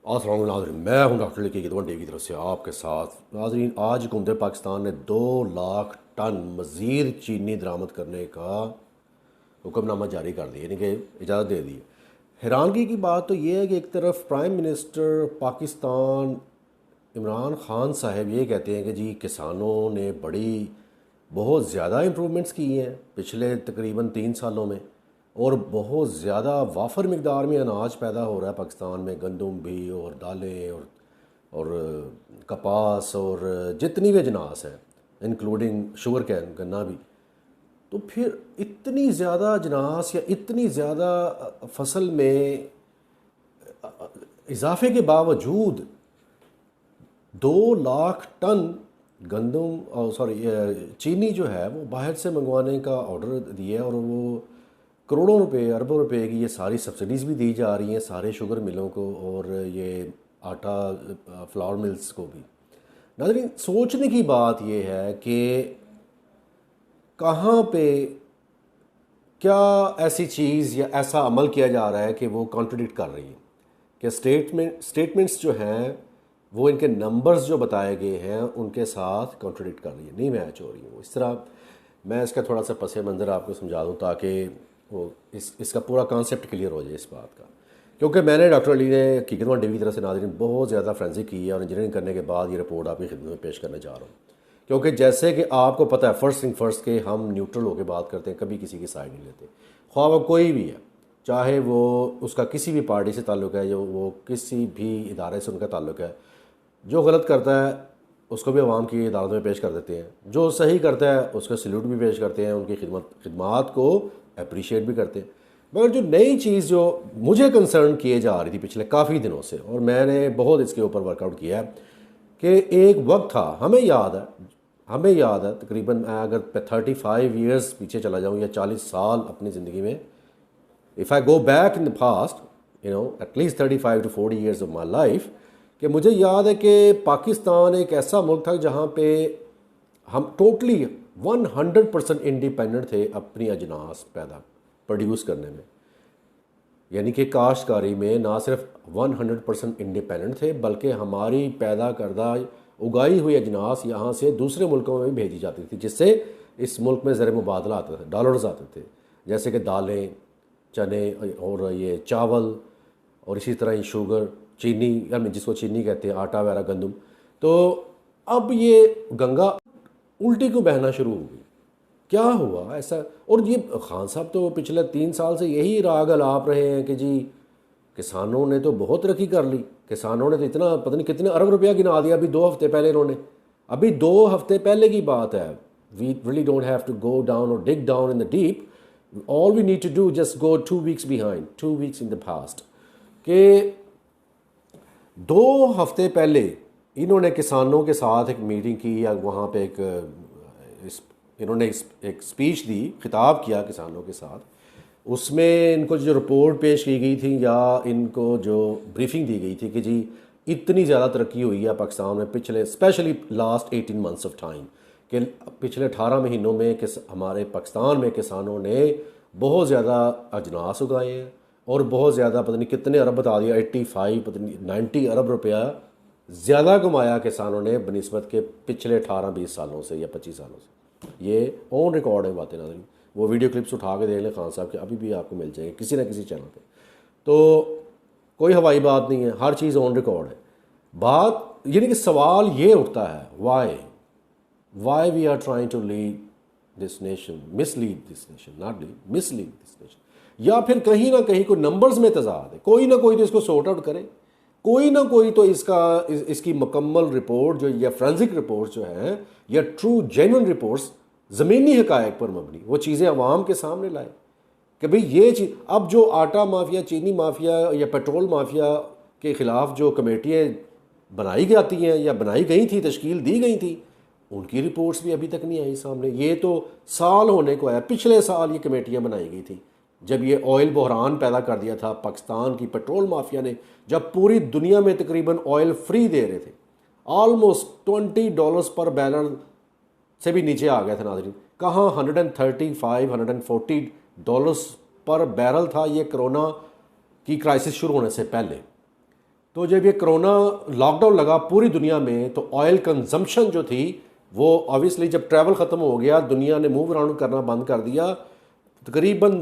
अस्सलाम नाज़रीन, मैं हूं डॉक्टर लिकी गिदवन टीवी की तरफ से आपके साथ। नाज़रीन, आज हुकूमत पाकिस्तान ने 2 लाख टन मज़ीद चीनी दरामद करने का हुक्मनामा जारी कर दिया, यानी कि इजाज़त दे दी है। हैरानगी की बात तो ये है कि एक तरफ प्राइम मिनिस्टर पाकिस्तान इमरान ख़ान साहब ये कहते हैं कि जी किसानों ने बहुत ज़्यादा इम्प्रूवमेंट्स की हैं पिछले तकरीबन 3 सालों में, और बहुत ज़्यादा वाफर मकदार में अनाज पैदा हो रहा है पाकिस्तान में, गंदम भी और दालें और कपास और जितनी भी अजनास है, इंक्लूडिंग शुगर कैन, गन्ना भी। तो फिर इतनी ज़्यादा अजनास या इतनी ज़्यादा फसल में इजाफे के बावजूद 2 लाख टन गंदम और चीनी जो है वो बाहर से मंगवाने का ऑर्डर दिया है, और वो करोड़ों रुपए अरबों रुपए की ये सारी सब्सिडीज़ भी दी जा रही हैं सारे शुगर मिलों को और ये आटा फ्लावर मिल्स को भी। नाज़रीन, सोचने की बात ये है कि कहाँ पे क्या ऐसी चीज़ या ऐसा अमल किया जा रहा है कि वो कॉन्ट्रडिक्ट कर रही है, कि स्टेटमेंट्स जो हैं वो इनके नंबर्स जो बताए गए हैं उनके साथ कॉन्ट्रडिक्ट कर रही है, नहीं मैच हो रही है वो। इस तरह मैं इसका थोड़ा सा पस मंज़र आपको समझा दूँ ताकि वो इसका पूरा कॉन्सेप्ट क्लियर हो जाए इस बात का। क्योंकि मैंने डॉक्टर अली ने हकीकतवान टीवी की तरफ से नाज़रीन बहुत ज़्यादा फ्रेंसिक की है, और इंजीनियरिंग करने के बाद ये रिपोर्ट आपकी खिदमत में पेश करने जा रहा हूँ। क्योंकि जैसे कि आपको पता है, फर्स्ट थिंग फर्स्ट के हम न्यूट्रल होकर बात करते हैं, कभी किसी की साइड नहीं लेते, ख्वाह वो कोई भी है, चाहे वो उसका किसी भी पार्टी से ताल्लुक़ है, जो वो किसी भी इदारे से उनका ताल्लुक़ है। जो गलत करता है उसको भी अवाम की अदालत में पेश कर देते हैं, जो सही करता है उसका सल्यूट भी पेश करते हैं, उनकी खिदमत को अप्रिशिएट भी करते हैं। मगर जो नई चीज़ जो मुझे कंसर्न किए जा रही थी पिछले काफ़ी दिनों से, और मैंने बहुत इसके ऊपर वर्कआउट किया है, कि एक वक्त था, हमें याद है तकरीबन, मैं अगर 35 ईयर्स पीछे चला जाऊँ या 40 साल अपनी ज़िंदगी में, if I go back in the past, at least 35 to 40 years of my life, कि मुझे याद है कि पाकिस्तान एक ऐसा मुल्क था जहाँ पे हम टोटली 100% इंडिपेंडेंट थे अपनी अजनास प्रोड्यूस करने में। यानी कि काश्तकारी में ना सिर्फ 100% इंडिपेंडेंट थे, बल्कि हमारी पैदा करदा उगाई हुई अजनास यहाँ से दूसरे मुल्कों में भी भेजी जाती थी, जिससे इस मुल्क में ज़र मुबादला आता था, डॉलर्स आते थे, जैसे कि दालें, चने और ये चावल, और इसी तरह ही शुगर, चीनी, यानी जिसको चीनी कहते हैं, आटा वगैरह, गंदम। तो अब ये गंगा उल्टी को बहना शुरू हो गई। क्या हुआ ऐसा? और ये खान साहब तो पिछले 3 साल से यही राग अलाप रहे हैं कि जी किसानों ने तो बहुत तरक्की कर ली, किसानों ने तो इतना पता नहीं कितने अरब रुपया गिना दिया अभी 2 हफ्ते पहले इन्होंने। अभी 2 हफ्ते पहले की बात है। We really don't have to go down और dig down in the deep, all we need to do just go 2 weeks behind, 2 weeks in the past, कि 2 हफ्ते पहले इन्होंने किसानों के साथ एक मीटिंग की, या वहाँ पे इन्होंने एक स्पीच दी, खिताब किया किसानों के साथ। उसमें इनको जो रिपोर्ट पेश की गई थी या इनको जो ब्रीफिंग दी गई थी कि जी इतनी ज़्यादा तरक्की हुई है पाकिस्तान में पिछले specially last 18 months of time, कि पिछले 18 महीनों में हमारे पाकिस्तान में किसानों ने बहुत ज़्यादा अजनास उगाए हैं, और बहुत ज़्यादा पता नहीं कितने अरब बता दिया, 85 पता नहीं 90 अरब रुपया ज़्यादा कमाया किसानों ने बनिस्बत के पिछले 18-20 सालों से या 25 सालों से। ये ऑन रिकॉर्ड है बातें नाज़रीन, वो वीडियो क्लिप्स उठा के देख लें खान साहब के, अभी भी आपको मिल जाएंगे किसी ना किसी चैनल पे। तो कोई हवाई बात नहीं है, हर चीज़ ऑन रिकॉर्ड है। बात यानी कि सवाल ये उठता है, why we are trying to lead this nation, mislead this nation, not lead, mislead this nation. या फिर कहीं ना कहीं कोई नंबर्स में तजाद है, कोई ना कोई तो इसको सॉर्ट आउट करे, कोई ना कोई तो इसकी मुकम्मल रिपोर्ट जो, या फ्रेंसिक रिपोर्ट जो है, या ट्रू जेन्युइन रिपोर्ट्स ज़मीनी हकायक पर मबनी, वो चीज़ें अवाम के सामने लाए कि भाई ये चीज़। अब जो आटा माफिया, चीनी माफिया या पेट्रोल माफिया के ख़िलाफ़ जो कमेटियाँ बनाई जाती हैं या बनाई गई थी, तश्कील दी गई थी, उनकी रिपोर्ट्स भी अभी तक नहीं आई सामने। ये तो साल होने को आया, पिछले साल ये कमेटियाँ बनाई गई थी, जब ये ऑयल बहरान पैदा कर दिया था पाकिस्तान की पेट्रोल माफिया ने, जब पूरी दुनिया में तकरीबन ऑयल फ्री दे रहे थे, ऑलमोस्ट $20 पर बैरल से भी नीचे आ गया था नाज़रीन। कहाँ 135-140 डॉलर्स पर बैरल था ये कोरोना की क्राइसिस शुरू होने से पहले। तो जब ये कोरोना लॉकडाउन लगा पूरी दुनिया में, तो ऑयल कंजम्पशन जो थी वो ऑब्वियसली जब ट्रैवल ख़त्म हो गया, दुनिया ने मूव अराउंड करना बंद कर दिया। तकरीबन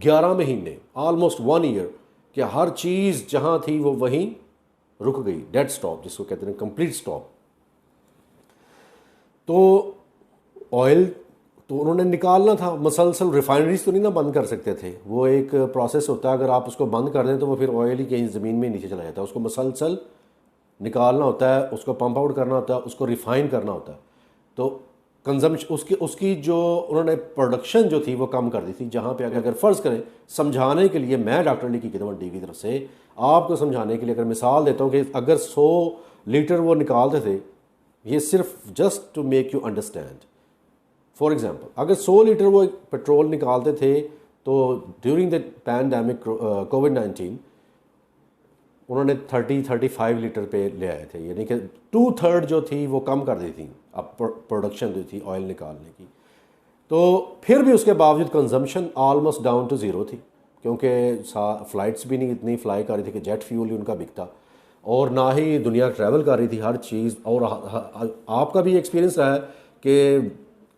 11 महीने, ऑलमोस्ट 1 ईयर, कि हर चीज़ जहाँ थी वो वहीं रुक गई, डेड स्टॉप जिसको कहते हैं, कंप्लीट स्टॉप। तो ऑयल तो उन्होंने निकालना था, मसलसल रिफाइनरीज तो नहीं ना बंद कर सकते थे, वो एक प्रोसेस होता है, अगर आप उसको बंद कर दें तो वो फिर ऑयल ही कहीं ज़मीन में नीचे चला जाता है। उसको मसलसल निकालना होता है, उसको पंप आउट करना होता है, उसको रिफ़ाइन करना होता है। तो कंजम्पशन उसकी जो उन्होंने प्रोडक्शन जो थी वो कम कर दी थी। जहाँ पे अगर फ़र्ज़ करें, समझाने के लिए मैं डॉक्टर अली की खिदमत टीवी की तरफ से आपको समझाने के लिए अगर मिसाल देता हूँ कि अगर 100 लीटर वो निकालते थे, ये सिर्फ just to make you understand, for example अगर 100 लीटर वो पेट्रोल निकालते थे तो ड्यूरिंग द पैंडेमिक कोविड-19 उन्होंने 35 लीटर पे ले आए थे, यानी कि 2/3 जो थी वो कम कर दी थी अब प्रोडक्शन जो थी ऑयल निकालने की। तो फिर भी उसके बावजूद consumption almost down to zero थी, क्योंकि फ़्लाइट्स भी नहीं इतनी फ्लाई कर रही थी कि जेट फ्यूल ही उनका बिकता, और ना ही दुनिया ट्रैवल कर रही थी हर चीज़। और आपका भी एक्सपीरियंस रहा है कि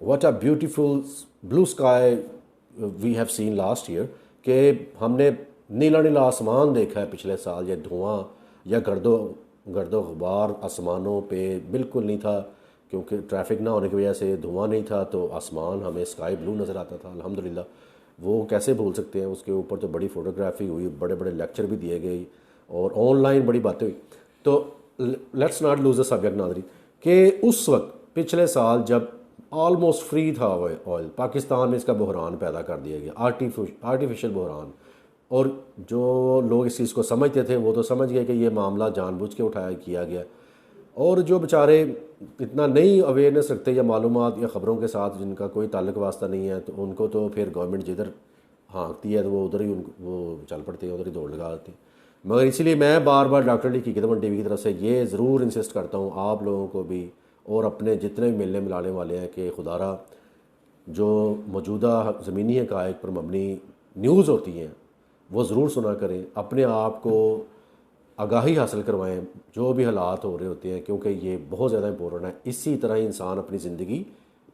what a beautiful blue sky we have seen last year, कि हमने नीला नीला आसमान देखा है पिछले साल। या धुआं या गर्दो गुबार आसमानों पे बिल्कुल नहीं था, क्योंकि ट्रैफिक ना होने की वजह से धुआं नहीं था, तो आसमान हमें स्काई ब्लू नज़र आता था अल्हम्दुलिल्लाह। वो कैसे भूल सकते हैं, उसके ऊपर तो बड़ी फ़ोटोग्राफी हुई, बड़े बड़े लेक्चर भी दिए गए और ऑनलाइन बड़ी बातें हुई। तो let's not lose the subject नादरी, कि उस वक्त पिछले साल जब ऑलमोस्ट फ्री था ऑयल, पाकिस्तान में इसका बहरान पैदा कर दिया गया, आर्टिफिशियल बहरान। और जो लोग इस चीज़ को समझते थे वो तो समझ गए कि ये मामला जानबूझ के उठाया किया गया, और जो बेचारे इतना नहीं अवेयरनेस रखते या मालूमात या ख़बरों के साथ जिनका कोई ताल्लुक वास्ता नहीं है, तो उनको तो फिर गवर्नमेंट जिधर हाँकती है तो वो उधर ही वो चल पड़ते हैं, उधर ही दौड़ लगा देते हैं। मगर इसीलिए मैं बार बार डॉक्टर अली की खिदमत टीवी की तरफ से ये ज़रूर इंसिस्ट करता हूँ आप लोगों को भी और अपने जितने भी मिलने मिलाने वाले हैं कि खुदारा जो मौजूदा ज़मीनी हक़ाइक़ पर मबनी न्यूज़ होती हैं वो ज़रूर सुना करें, अपने आप को आगाही हासिल करवाएं जो भी हालात हो रहे होते हैं, क्योंकि ये बहुत ज़्यादा इंपॉर्टेंट है। इसी तरह ही इंसान अपनी ज़िंदगी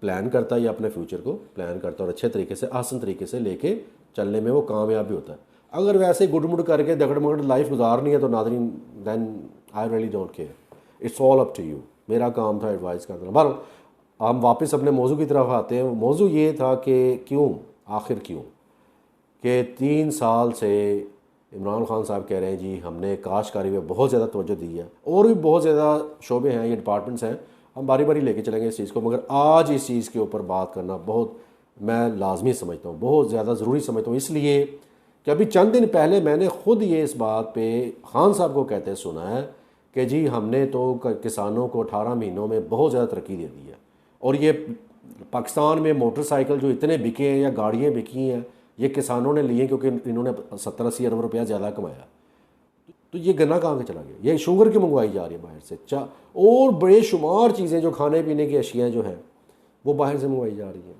प्लान करता है या अपने फ्यूचर को प्लान करता है, और अच्छे तरीके से आसान तरीके से लेके चलने में वो कामयाब भी होता है। अगर वैसे गुड़मुड़ करके दगड़ मगड़ लाइफ गुजारनी है तो नादरीन, then I really don't care, it's all up to you. मेरा काम था एडवाइस करना। बहरहाल हम वापस अपने मौजू की तरफ आते हैं। मौजू ये था कि आखिर क्यों कि 3 साल से इमरान खान साहब कह रहे हैं जी हमने काश्तकारी में बहुत ज़्यादा तवज्जो दी है, और भी बहुत ज़्यादा शोबे हैं, ये डिपार्टमेंट्स हैं, हम बारी बारी लेके चलेंगे इस चीज़ को। मगर आज इस चीज़ के ऊपर बात करना बहुत मैं लाजमी समझता हूँ, बहुत ज़्यादा ज़रूरी समझता हूँ, इसलिए कि अभी चंद दिन पहले मैंने ख़ुद ये इस बात पे खान साहब को कहते सुना है कि जी हमने तो किसानों को 18 महीनों में बहुत ज़्यादा तरक्की दे दी है, और ये पाकिस्तान में मोटरसाइकिल जो इतने बिके हैं या गाड़ियाँ बिकी हैं ये किसानों ने लिए क्योंकि इन्होंने 70-80 अरब रुपया ज़्यादा कमाया। तो ये गन्ना कहाँ के चला गया, ये शुगर की मंगवाई जा रही है बाहर से, और बेशुमार चीज़ें जो खाने पीने की अशियाँ जो हैं वो बाहर से मंगवाई जा रही हैं।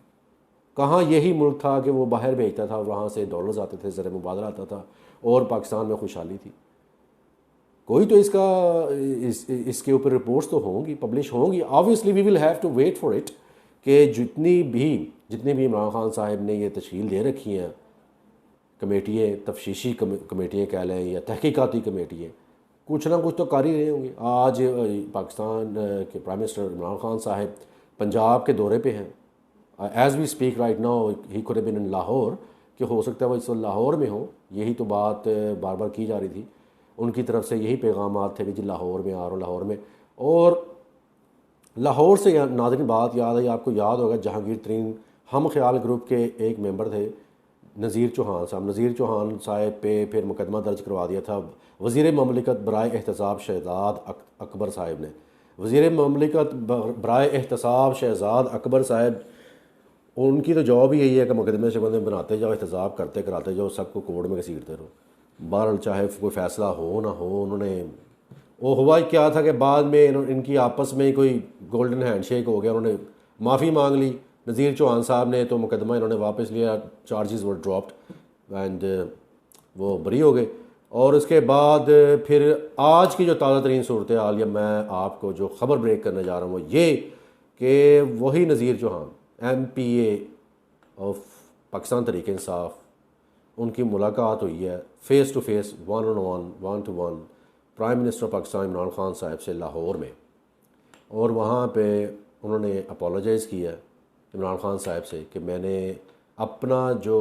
कहाँ यही मुल्क था कि वो बाहर भेजता था, वहाँ से डॉलर्स आते थे, ज़र मुबादला आता था और पाकिस्तान में खुशहाली थी। कोई तो इसके ऊपर रिपोर्ट्स तो होंगी, पब्लिश होंगी। Obviously we will have to wait for it कि जितनी भी इमरान खान साहब ने ये तश्कील दे रखी हैं कमेटियाँ, तफ्तीशी कमेटियाँ कह लें या तहकीकाती कमेटियाँ, कुछ ना कुछ तो कर ही रहे होंगे। आज पाकिस्तान के प्राइम मिनिस्टर इमरान खान साहब पंजाब के दौरे पे हैं, as we speak right now. He could have been in Lahore, कि हो सकता है वो इस वक्त लाहौर में हो। यही तो बात बार बार की जा रही थी, उनकी तरफ से यही पैगाम थे कि जी लाहौर में आ रहा हूँ, लाहौर में। और लाहौर से नाज़रीन बात याद है, आपको याद होगा जहांगीर तरीन हम ख्याल ग्रुप के एक मेंबर थे नज़ीर चौहान साहब। नज़ीर चौहान साहब पे फिर मुकदमा दर्ज करवा दिया था वज़ीर ममलिकत बराए एहतसाब शहजाद अकबर साहब ने। वज़ीर ममलिकत बराए एहतसाब शहजाद अकबर साहब, उनकी तो जॉब ही यही है कि मुकदमे से बंदे बनाते जाओ, एहतसाब करते कराते जाओ, सबको कोर्ट में घसीटते रहो। बहरहाल चाहे कोई फ़ैसला हो ना हो, उन्होंने वो हुआ क्या था कि बाद में इनकी आपस में कोई गोल्डन हैंडशेक हो गया, उन्होंने माफ़ी मांग ली नज़ीर चौहान साहब ने, तो मुकदमा इन्होंने वापस लिया, चार्जेस वर ड्रॉप्ड एंड वो बरी हो गए। और उसके बाद फिर आज की जो ताज़ा तरीन सूरत हाल या मैं आपको जो ख़बर ब्रेक करने जा रहा हूँ वो ये कि वही नज़ीर चौहान MPA ऑफ पाकिस्तान तहरीक इंसाफ, उनकी मुलाकात हुई है face to face, 1-on-1, 1-to-1 prime minister Pakistan Imran Khan sahab से लाहौर में। और वहाँ पे उन्होंने अपोलोजाइज़ किया इमरान खान साहब से कि मैंने अपना जो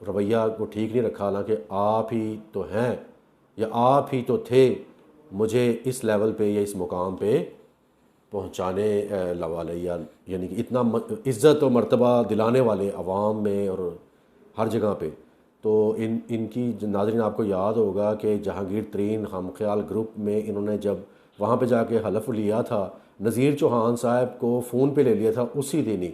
रवैया को ठीक नहीं रखा, हालांकि आप ही तो हैं या आप ही तो थे मुझे इस लेवल पे या इस मुकाम पे पहुँचाने वाले, या यानी कि इतना इज़्ज़त और मर्तबा दिलाने वाले अवाम में और हर जगह पे। तो इनकी नाज़रीन आपको याद होगा कि जहांगीर तरीन हम ख्याल ग्रुप में इन्होंने जब वहाँ पे जाके हलफ लिया था, नज़ीर चौहान साहब को फ़ोन पे ले लिया था उसी दिन ही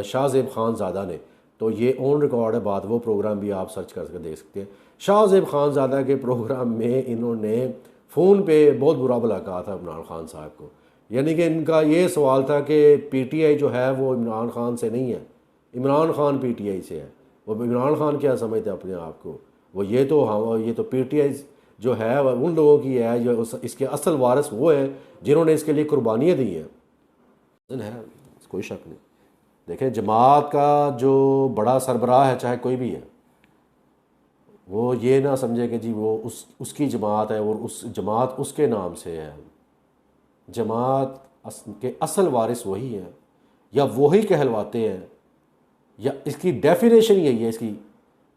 शाहज़ेब खानज़ादा ने। तो ये ऑन रिकॉर्ड है, बात वो प्रोग्राम भी आप सर्च कर देख सकते हैं। शाहज़ेब खानज़ादा के प्रोग्राम में इन्होंने फ़ोन पे बहुत बुरा भला कहा था इमरान खान साहब को। यानी कि इनका ये सवाल था कि PTI जो है वो इमरान खान से नहीं है, इमरान खान PTI से है। वो इमरान खान क्या समझते हैं अपने आप को, वो ये तो PTI जो है उन लोगों की है जो इसके असल वारिस वो हैं जिन्होंने इसके लिए कुर्बानियाँ दी हैं। है कोई शक नहीं। देखें, जमात का जो बड़ा सरबराह है चाहे कोई भी है, वो ये ना समझे कि जी वो उसकी जमात है और उस जमात उसके नाम से है। जमात के असल वारिस वही हैं या वही कहलवाते हैं, या इसकी डेफिनेशन यही है इसकी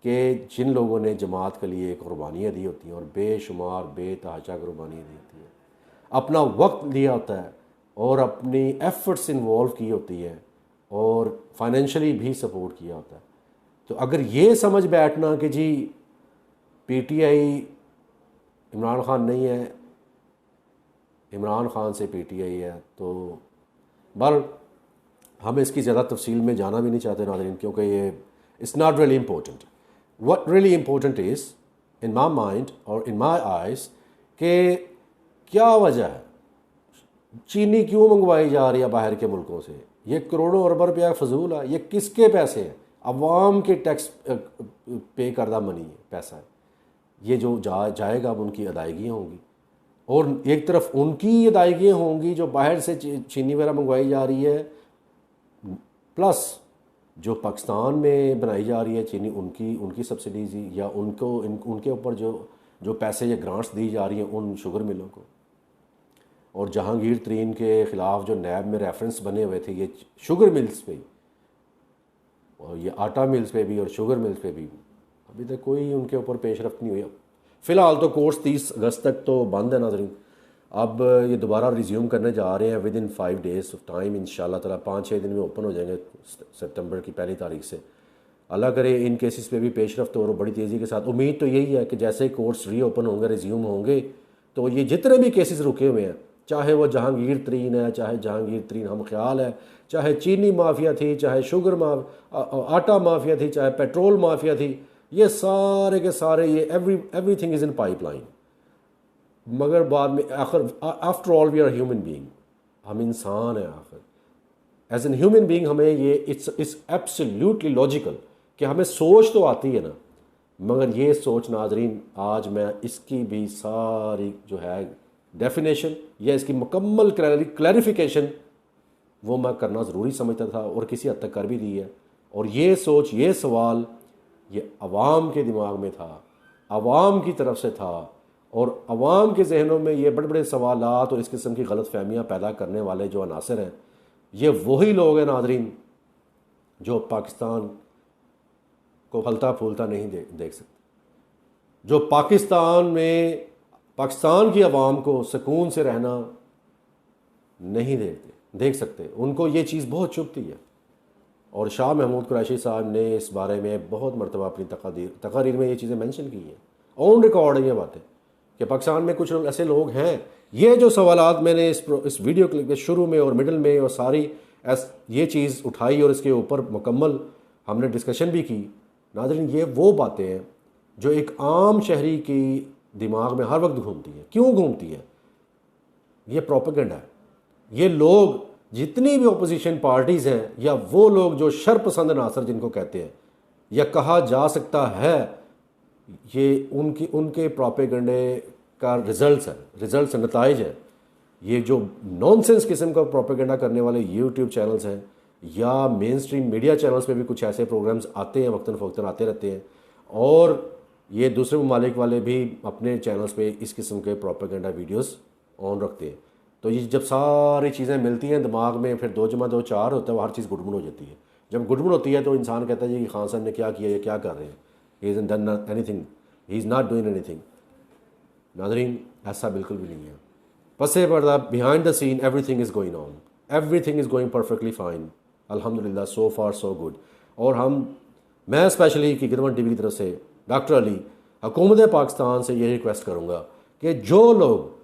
कि जिन लोगों ने जमात के लिए कुर्बानियाँ दी होती हैं और बेशुमार बेतहाशा कुर्बानियाँ दी होती हैं, अपना वक्त लिया होता है और अपनी एफर्ट्स इन्वॉल्व की होती है और फाइनेंशियली भी सपोर्ट किया होता है। तो अगर ये समझ बैठना कि जी PTI इमरान खान नहीं है, इमरान खान से PTI है, तो बल हम इसकी ज़्यादा तफसील में जाना भी नहीं चाहते नाज़रीन, क्योंकि ये it's not really important. What really important is in my mind और इन माई आइज़ कि क्या वजह है चीनी क्यों मंगवाई जा रही है बाहर के मुल्कों से। ये करोड़ों अरब रुपया फजूल है, ये किसके पैसे हैं? अवाम के टैक्स पे करदा मनी है, पैसा है। ये जो जाएगा अब उनकी अदायगियाँ होंगी, और एक तरफ उनकी अदायगियाँ होंगी जो बाहर से चीनी वगैरह मंगवाई जा रही है, प्लस जो पाकिस्तान में बनाई जा रही है चीनी उनकी सब्सिडीज़ या उनके ऊपर जो पैसे या ग्रांट्स दी जा रही हैं उन शुगर मिलों को। और जहांगीर तरीन के ख़िलाफ़ जो नैब में रेफरेंस बने हुए थे ये शुगर मिल्स पे और ये आटा मिल्स पे भी और शुगर मिल्स पे भी अभी तक कोई उनके ऊपर पेशरफ्त नहीं हुई। फ़िलहाल तो कोर्स 30 अगस्त तक तो बंद है नाज़रीन। अब ये दोबारा रिज्यूम करने जा रहे हैं with in 5 days of time, इंशाल्लाह ताला 5-6 दिन में ओपन हो जाएंगे सितंबर की पहली तारीख से। अल्लाह करे इन केसेस पे भी पेशरफ्त हो बड़ी तेज़ी के साथ। उम्मीद तो यही है कि जैसे ही कोर्स रीओपन होंगे, रिज्यूम होंगे, तो ये जितने भी केसेस रुके हुए हैं, चाहे वो जहांगीर तरीन है, चाहे जहांगीर तरीन हम ख्याल है, चाहे चीनी माफिया थी, चाहे आटा माफिया थी, चाहे पेट्रोल माफिया थी, ये सारे के सारे ये एवरीथिंग इज़ इन पाइपलाइन। मगर बाद में आखिर after all we are human being, हम इंसान हैं आखिर। एज एन ह्यूमन बीइंग हमें ये इट्स एब्सोल्युटली लॉजिकल कि हमें सोच तो आती है ना, मगर ये सोच नाजरीन आज मैं इसकी भी सारी जो है डेफिनेशन या इसकी मुकम्मल क्लैरिफिकेशन वो मैं करना ज़रूरी समझता था और किसी हद तक कर भी दी है। और ये सोच, ये सवाल ये अवाम के दिमाग में था, अवाम की तरफ से था, और अवाम के जहनों में ये बड़े बड़े सवालात और इस किस्म की गलत फहमियाँ पैदा करने वाले जो अनासर हैं, ये वही लोग हैं नाज़रीन जो पाकिस्तान को फलता फूलता नहीं देख सकते, जो पाकिस्तान में पाकिस्तान की आवाम को सुकून से रहना नहीं देख सकते। उनको ये चीज़ बहुत चुभती है। और शाह महमूद कुरैशी साहब ने इस बारे में बहुत मरतबा अपनी तकारीर में ये चीज़ें मेंशन की हैं, ऑन रिकॉर्ड है ये बातें कि पाकिस्तान में कुछ ऐसे लोग हैं। ये जो सवालात मैंने इस वीडियो क्लिप के शुरू में और मिडल में और सारी ये चीज़ उठाई और इसके ऊपर मुकम्मल हमने डिस्कशन भी की नाज़रीन, ये वो बातें हैं जो एक आम शहरी की दिमाग में हर वक्त घूमती है। क्यों घूमती है? ये प्रोपेगेंडा है। ये लोग जितनी भी अपोजिशन पार्टीज़ हैं या वो लोग जो शर पसंद नासर जिनको कहते हैं, या कहा जा सकता है ये उनके प्रोपेगेंडे का रिजल्ट्स है, नताइज है। ये जो नॉनसेंस किस्म का प्रोपेगेंडा करने वाले यूट्यूब चैनल्स हैं या मेन स्ट्रीम मीडिया चैनल्स पे भी कुछ ऐसे प्रोग्राम्स आते हैं, वक्तन फ़वक्तन आते रहते हैं, और ये दूसरे ममालिक वाले भी अपने चैनल्स पे इस किस्म के प्रोपेगेंडा वीडियोस ऑन रखते हैं। तो ये जब सारी चीज़ें मिलती हैं दिमाग में, फिर 2 + 2 4 होता है, वो हर चीज़ गुडमुड़ हो जाती है। जब गुडमुड़ होती है तो इंसान कहता है जी खान साहब ने क्या किया, ये क्या कर रहे हैं, he is done anything, he is not doing anything. नाज़रीन, ऐसा बिल्कुल भी नहीं है। पसे पर्दा, behind the scene, everything is going on, everything is going perfectly fine, अल्हम्दुलिल्लाह, सो फार सो गुड। और मैं स्पेशली हकीकत टीवी की तरफ से डॉक्टर अली हुकूमत पाकिस्तान से ये रिक्वेस्ट करूँगा कि जो लोग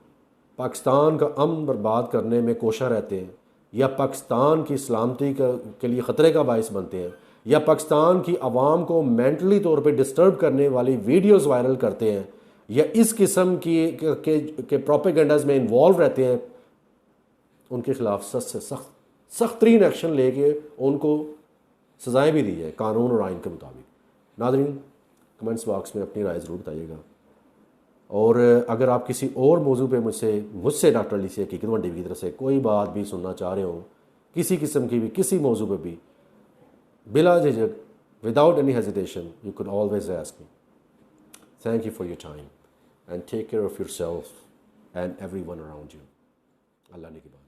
पाकिस्तान का अमन बर्बाद करने में कोशा रहते हैं, या पाकिस्तान की सलामती के लिए ख़तरे का बायस बनते हैं, या पाकिस्तान की आवाम को मेंटली तौर पे डिस्टर्ब करने वाली वीडियोस वायरल करते हैं, या इस किस्म के प्रोपेगेंडाज में इन्वॉल्व रहते हैं, उनके खिलाफ सख्त से सख्त तरीन एक्शन लेके उनको सज़ाएँ भी दी जाए कानून और आइन के मुताबिक। नाज़रीन, कमेंट्स बॉक्स में अपनी राय ज़रूर बताइएगा, और अगर आप किसी और मौजू पे मुझसे डॉक्टर अली से हकीकत टीवी की तरफ से कोई बात भी सुनना चाह रहे हो, किसी किस्म की भी किसी मौजू पे भी, बिला झिझक, without any hesitation, you can always ask me. Thank you for your time and take care of yourself and everyone around you. Allah ने की बात।